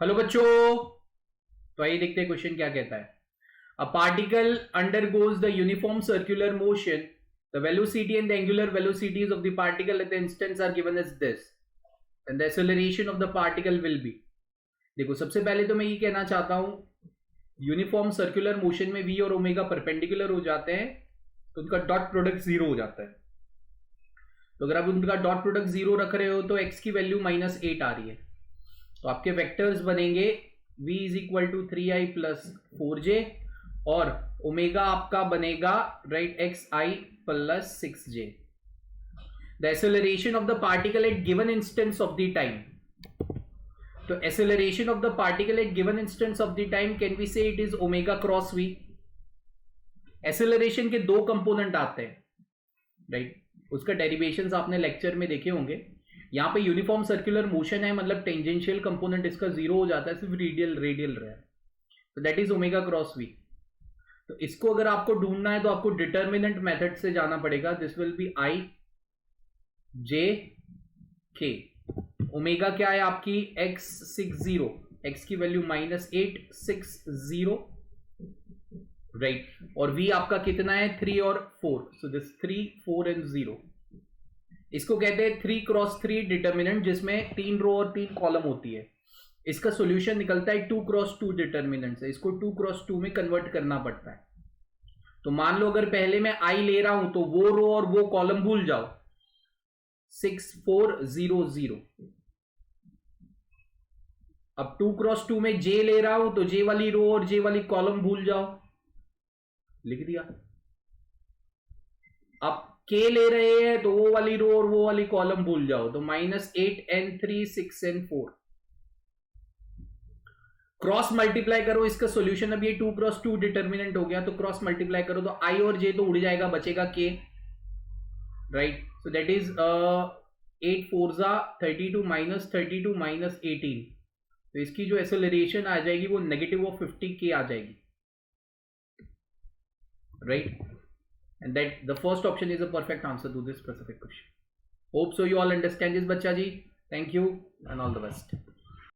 Hello बच्चों, तो आइए देखते हैं क्वेश्चन क्या कहता है। A particle undergoes the uniform circular motion, the velocity and the angular velocities of the particle at the instance are given as this and the acceleration of the particle will be. देखो, सबसे पहले तो मैं ये कहना चाहता हूं, uniform circular motion में v और ओमेगा परपेंडिकुलर हो जाते हैं तो उनका डॉट प्रोडक्ट जीरो हो जाता है। तो अगर आप उनका डॉट प्रोडक्ट जीरो रख रहे हो तो x की वैल्यू -8 आ रही है। तो आपके वेक्टर्स बनेंगे v is equal to 3i plus 4j और ओमेगा आपका बनेगा right xi plus 6j। The acceleration of the particle at given instance of the time, तो acceleration of the particle at given instance of the time can we say it is omega cross v। Acceleration के दो component आते हैं right, उसका derivations आपने lecture में देखे होंगे। यहां पे यूनिफॉर्म सर्कुलर मोशन है, मतलब टेंजेंशियल कंपोनेंट इसका जीरो हो जाता है, सिर्फ रेडियल रहे, तो that is omega cross V. तो इसको अगर आपको ढूंढना है तो आपको डिटर्मिनेंट मेथड से जाना पड़ेगा। दिस विल बी आई जे के। ओमेगा क्या है आपकी x60, x की वैल्यू -860 राइट, और v आपका कितना है 3 और 4, सो दिस 3 4 एंड 0। इसको कहते हैं 3 क्रॉस 3 डिटर्मिनेंट, जिसमें 3 रो और 3 कॉलम होती है। इसका सॉल्यूशन निकलता है 2 क्रॉस 2 डिटर्मिनेंट से। इसको 2 क्रॉस 2 में कन्वर्ट करना पड़ता है। तो मान लो अगर पहले मैं आई ले रहा हूं तो वो रो और वो कॉलम भूल जाओ, 6 4 0 0। अब 2 क्रॉस 2 में जे ले रहा हूं तो जे वाली रो और जे वाली कॉलम भूल जाओ, लिख दिया। अब के ले रहे हैं तो वो वाली रो और वो वाली कॉलम भूल जाओ, तो -8 n 3 6 n 4। क्रॉस मल्टीप्लाई करो इसका सॉल्यूशन। अब ये 2 क्रॉस 2 डिटर्मिनेंट हो गया, तो क्रॉस मल्टीप्लाई करो तो आई और जे तो उड़ जाएगा, बचेगा के राइट। So that is 8 4 32 -32 -18। तो इसकी जो एक्सेलरेशन आ जाएगी वो नेगेटिव ऑफ 50 के आ जाएगी right. And that the first option is a perfect answer to this specific question. Hope so you all understand this, bacha ji. Thank you and all the best.